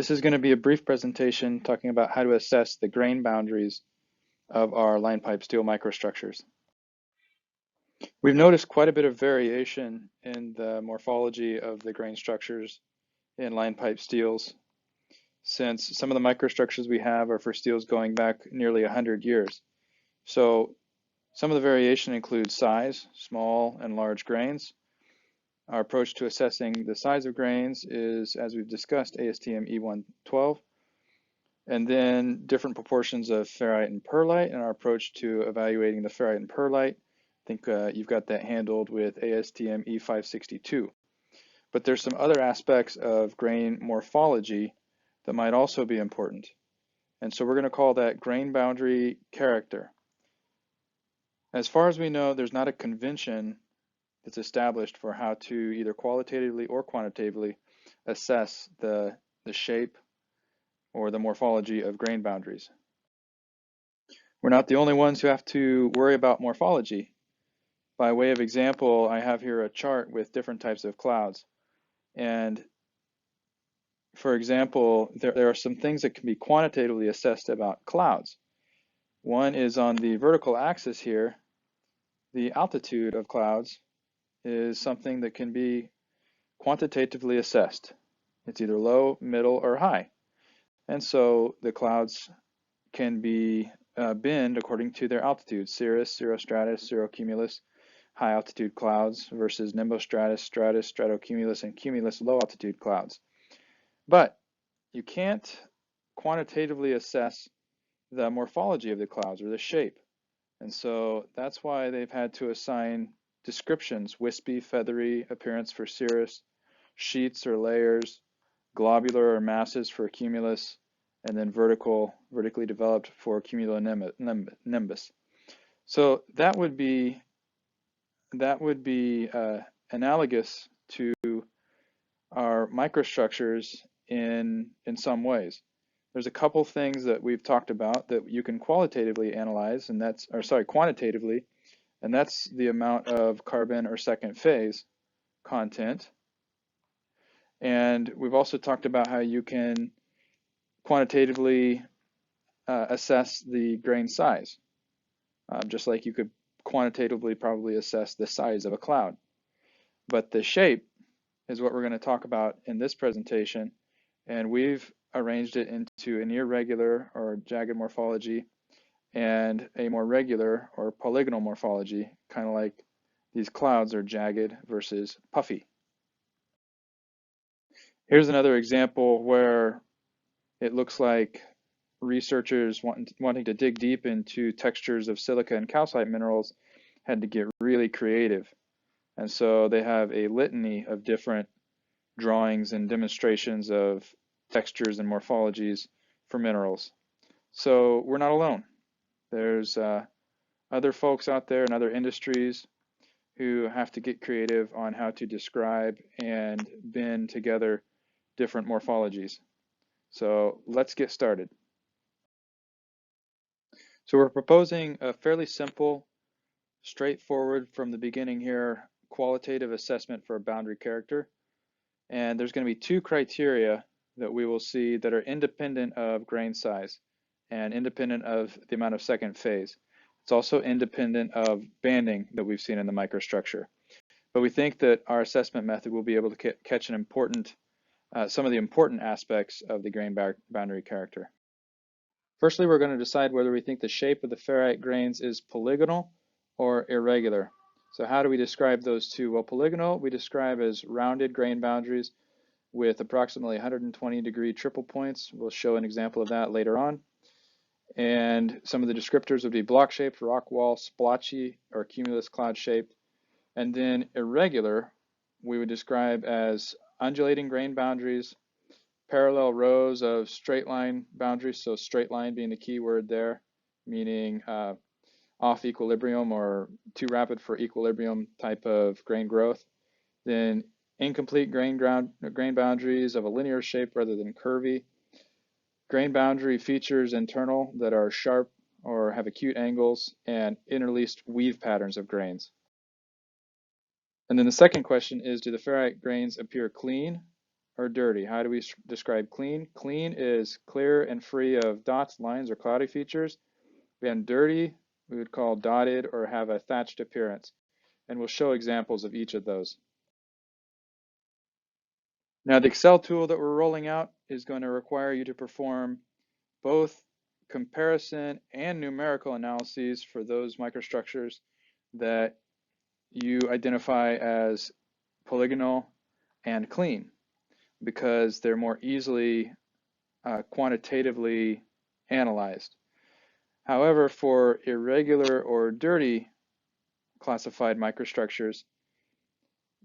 This is going to be a brief presentation talking about how to assess the grain boundaries of our line pipe steel microstructures. We've noticed quite a bit of variation in the morphology of the grain structures in line pipe steels, since some of the microstructures we have are for steels going back nearly 100 years. So some of the variation includes size, small and large grains. Our approach to assessing the size of grains is, as we've discussed, ASTM E112, and then different proportions of ferrite and perlite, and our approach to evaluating the ferrite and perlite. I think you've got that handled with ASTM E562. But there's some other aspects of grain morphology that might also be important. And so we're going to call that grain boundary character. As far as we know, there's not a convention that's established for how to either qualitatively or quantitatively assess the shape or the morphology of grain boundaries. We're not the only ones who have to worry about morphology. By way of example, I have here a chart with different types of clouds. And for example, there are some things that can be quantitatively assessed about clouds. One is on the vertical axis here, the altitude of clouds is something that can be quantitatively assessed. It's either low, middle, or high. And so the clouds can be binned according to their altitude: cirrus, cirrostratus, cirrocumulus, high altitude clouds versus nimbostratus, stratus, stratocumulus, and cumulus low altitude clouds. But you can't quantitatively assess the morphology of the clouds or the shape. And so that's why they've had to assign descriptions: wispy, feathery appearance for cirrus, sheets or layers, globular or masses for cumulus, and then vertically developed for cumulonimbus. So that would be analogous to our microstructures in some ways. There's a couple things that we've talked about that you can quantitatively analyze, and quantitatively, and that's the amount of carbon or second phase content. And we've also talked about how you can quantitatively assess the grain size, just like you could quantitatively probably assess the size of a cloud. But the shape is what we're going to talk about in this presentation, and we've arranged it into an irregular or jagged morphology and a more regular or polygonal morphology, kind of like these clouds are jagged versus puffy. Here's another example where it looks like researchers wanting to dig deep into textures of silica and calcite minerals had to get really creative. And so they have a litany of different drawings and demonstrations of textures and morphologies for minerals. So we're not alone. There's other folks out there in other industries who have to get creative on how to describe and bin together different morphologies. So let's get started. So we're proposing a fairly simple, straightforward from the beginning here, qualitative assessment for a boundary character. And there's going to be two criteria that we will see that are independent of grain size and independent of the amount of second phase. It's also independent of banding that we've seen in the microstructure. But we think that our assessment method will be able to catch some of the important aspects of the grain boundary character. Firstly, we're going to decide whether we think the shape of the ferrite grains is polygonal or irregular. So how do we describe those two? Well, polygonal we describe as rounded grain boundaries with approximately 120-degree triple points. We'll show an example of that later on. And some of the descriptors would be block-shaped, rock wall, splotchy, or cumulus cloud-shaped. And then irregular we would describe as undulating grain boundaries, parallel rows of straight line boundaries, so straight line being the key word there, meaning off equilibrium or too rapid for equilibrium type of grain growth. Then incomplete grain boundaries of a linear shape rather than curvy. Grain boundary features internal that are sharp or have acute angles, and interlaced weave patterns of grains. And then the second question is, do the ferrite grains appear clean or dirty? How do we describe clean? Clean is clear and free of dots, lines, or cloudy features. And dirty, we would call dotted or have a thatched appearance. And we'll show examples of each of those. Now, the Excel tool that we're rolling out is going to require you to perform both comparison and numerical analyses for those microstructures that you identify as polygonal and clean, because they're more easily quantitatively analyzed. However, for irregular or dirty classified microstructures,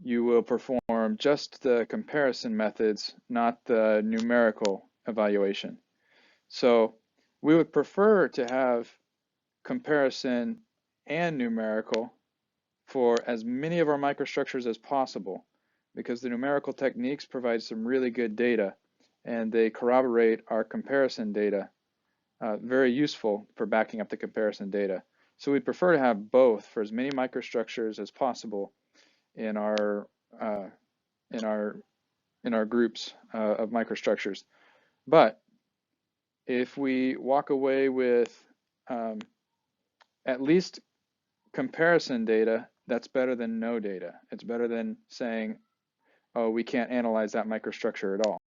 you will perform just the comparison methods, not the numerical evaluation. So we would prefer to have comparison and numerical for as many of our microstructures as possible, because the numerical techniques provide some really good data and they corroborate our comparison data, very useful for backing up the comparison data. So we'd prefer to have both for as many microstructures as possible in our groups of microstructures. But if we walk away with at least comparison data, that's better than no data. It's better than saying, oh, we can't analyze that microstructure at all.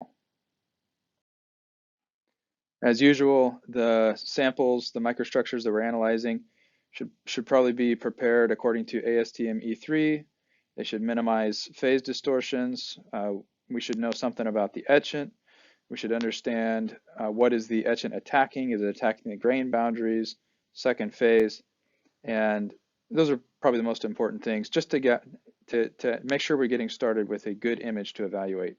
As usual, the samples, the microstructures that we're analyzing should probably be prepared according to ASTM E3. They should minimize phase distortions. We should know something about the etchant. We should understand what is the etchant attacking. Is it attacking the grain boundaries, second phase? And those are probably the most important things, just to get to make sure we're getting started with a good image to evaluate.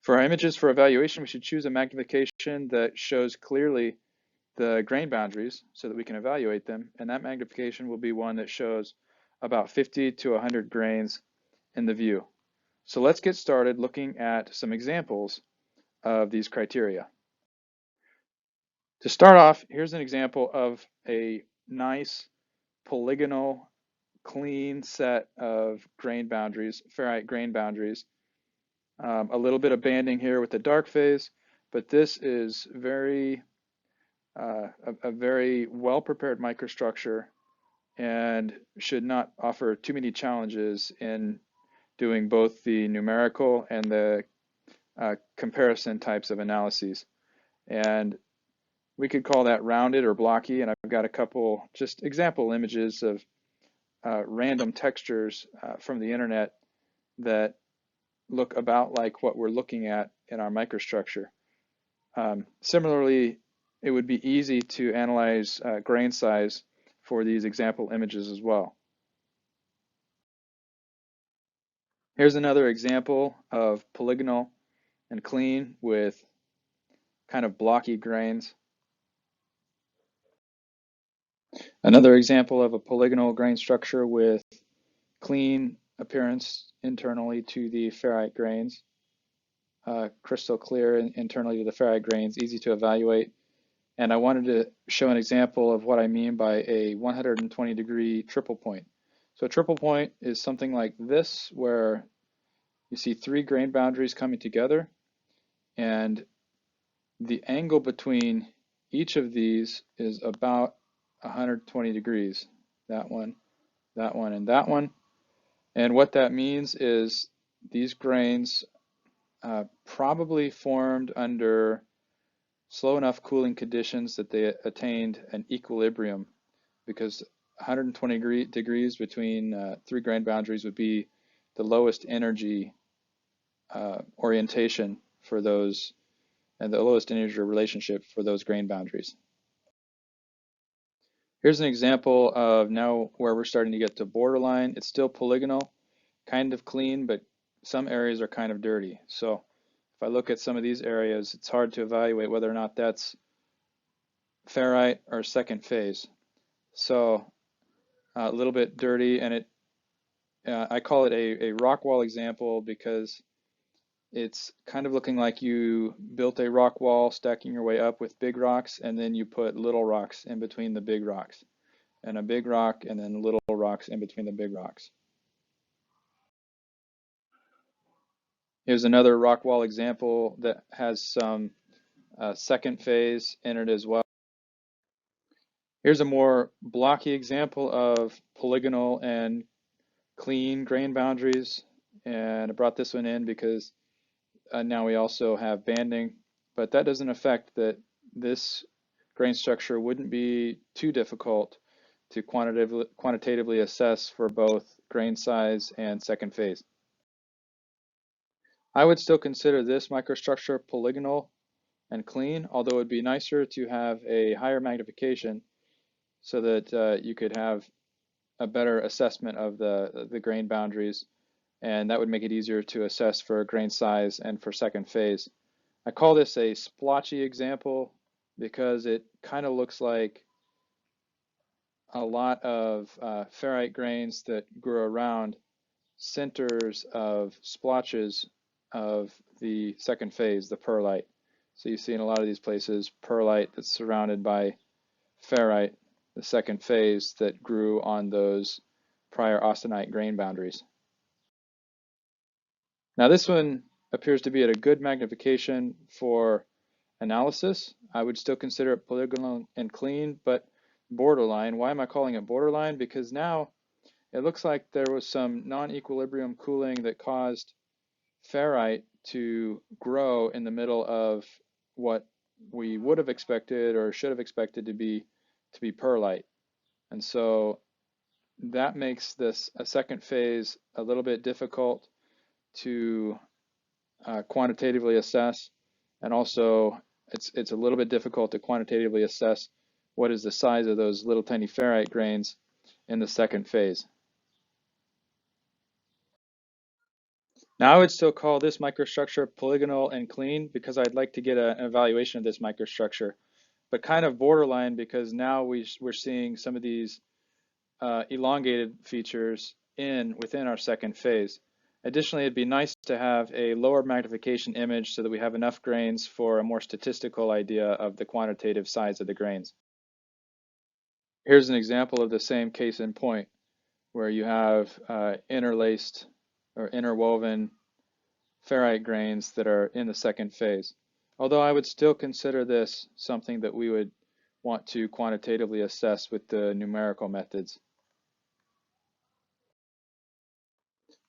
For our images for evaluation, we should choose a magnification that shows clearly the grain boundaries so that we can evaluate them. And that magnification will be one that shows about 50 to 100 grains in the view. So let's get started looking at some examples of these criteria. To start off, here's an example of a nice polygonal, clean set of grain boundaries, ferrite grain boundaries. A little bit of banding here with the dark phase, but this is a very well-prepared microstructure and should not offer too many challenges in doing both the numerical and the comparison types of analyses. And we could call that rounded or blocky, and I've got a couple just example images of random textures from the internet that look about like what we're looking at in our microstructure. Similarly, it would be easy to analyze grain size for these example images as well. Here's another example of polygonal and clean with kind of blocky grains. Another example of a polygonal grain structure with clean appearance internally to the ferrite grains. Crystal clear internally to the ferrite grains, easy to evaluate. And I wanted to show an example of what I mean by a 120-degree triple point. So a triple point is something like this, where you see three grain boundaries coming together, and the angle between each of these is about 120 degrees. That one, and that one. And what that means is these grains probably formed under slow enough cooling conditions that they attained an equilibrium, because 120 degrees between three grain boundaries would be the lowest energy orientation for those, and the lowest energy relationship for those grain boundaries. Here's an example of now where we're starting to get to borderline. It's still polygonal, kind of clean, but some areas are kind of dirty. So if I look at some of these areas, it's hard to evaluate whether or not that's ferrite or second phase. So a little bit dirty, and I call it a rock wall example because it's kind of looking like you built a rock wall, stacking your way up with big rocks, and then you put little rocks in between the big rocks, and a big rock, and then little rocks in between the big rocks. Here's another rock wall example that has some second phase in it as well. Here's a more blocky example of polygonal and clean grain boundaries, and I brought this one in because now we also have banding, but that doesn't affect that this grain structure wouldn't be too difficult to quantitatively assess for both grain size and second phase. I would still consider this microstructure polygonal and clean, although it would be nicer to have a higher magnification so that you could have a better assessment of the grain boundaries, and that would make it easier to assess for grain size and for second phase. I call this a splotchy example because it kind of looks like a lot of ferrite grains that grow around centers of splotches of the second phase, the perlite. So you see in a lot of these places perlite that's surrounded by ferrite, the second phase that grew on those prior austenite grain boundaries. Now this one appears to be at a good magnification for analysis. I would still consider it polygonal and clean, but borderline. Why am I calling it borderline? Because now it looks like there was some non-equilibrium cooling that caused ferrite to grow in the middle of what we would have expected or should have expected to be perlite. And so that makes this a second phase a little bit difficult to quantitatively assess, and also it's a little bit difficult to quantitatively assess what is the size of those little tiny ferrite grains in the second phase. Now I would still call this microstructure polygonal and clean because I'd like to get an evaluation of this microstructure, but kind of borderline because now we're seeing some of these elongated features within our second phase. Additionally, it'd be nice to have a lower magnification image so that we have enough grains for a more statistical idea of the quantitative size of the grains. Here's an example of the same case in point where you have interlaced or interwoven ferrite grains that are in the second phase. Although I would still consider this something that we would want to quantitatively assess with the numerical methods.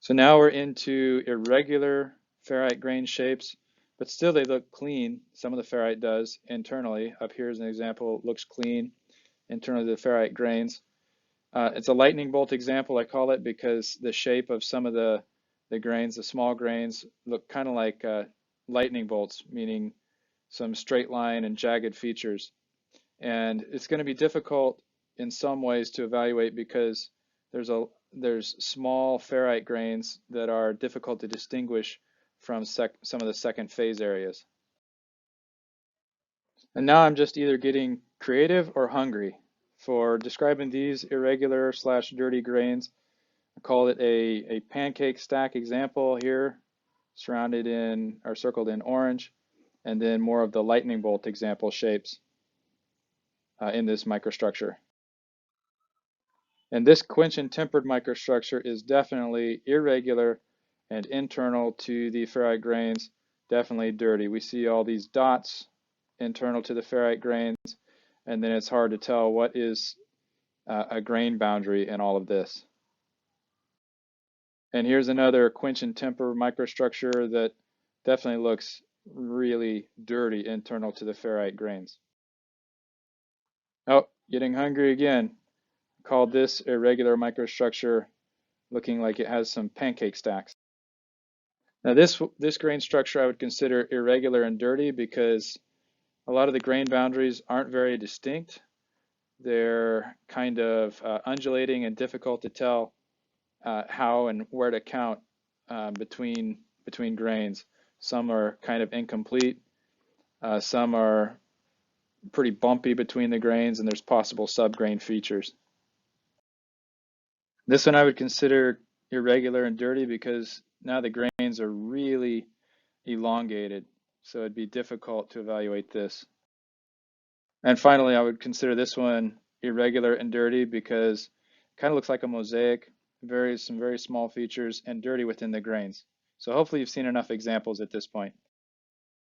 So now we're into irregular ferrite grain shapes, but still they look clean. Some of the ferrite does internally. Up here is an example, looks clean internally the ferrite grains. It's a lightning bolt example, I call it, because the shape of some of the grains, the small grains, look kind of like lightning bolts, meaning some straight line and jagged features. And it's going to be difficult in some ways to evaluate because there's small ferrite grains that are difficult to distinguish from some of the second phase areas. And now I'm just either getting creative or hungry. For describing these irregular / dirty grains, I call it a pancake stack example here, surrounded in or circled in orange, and then more of the lightning bolt example shapes in this microstructure. And this quench and tempered microstructure is definitely irregular and internal to the ferrite grains, definitely dirty. We see all these dots internal to the ferrite grains, and then it's hard to tell what is a grain boundary in all of this. And here's another quench and temper microstructure that definitely looks really dirty internal to the ferrite grains. Oh, getting hungry again. Called this irregular microstructure, looking like it has some pancake stacks. Now this grain structure I would consider irregular and dirty because a lot of the grain boundaries aren't very distinct. They're kind of undulating and difficult to tell how and where to count between grains. Some are kind of incomplete. Some are pretty bumpy between the grains, and there's possible subgrain features. This one I would consider irregular and dirty because now the grains are really elongated, so it'd be difficult to evaluate this. And finally, I would consider this one irregular and dirty because it kind of looks like a mosaic, some very small features, and dirty within the grains. So hopefully you've seen enough examples at this point.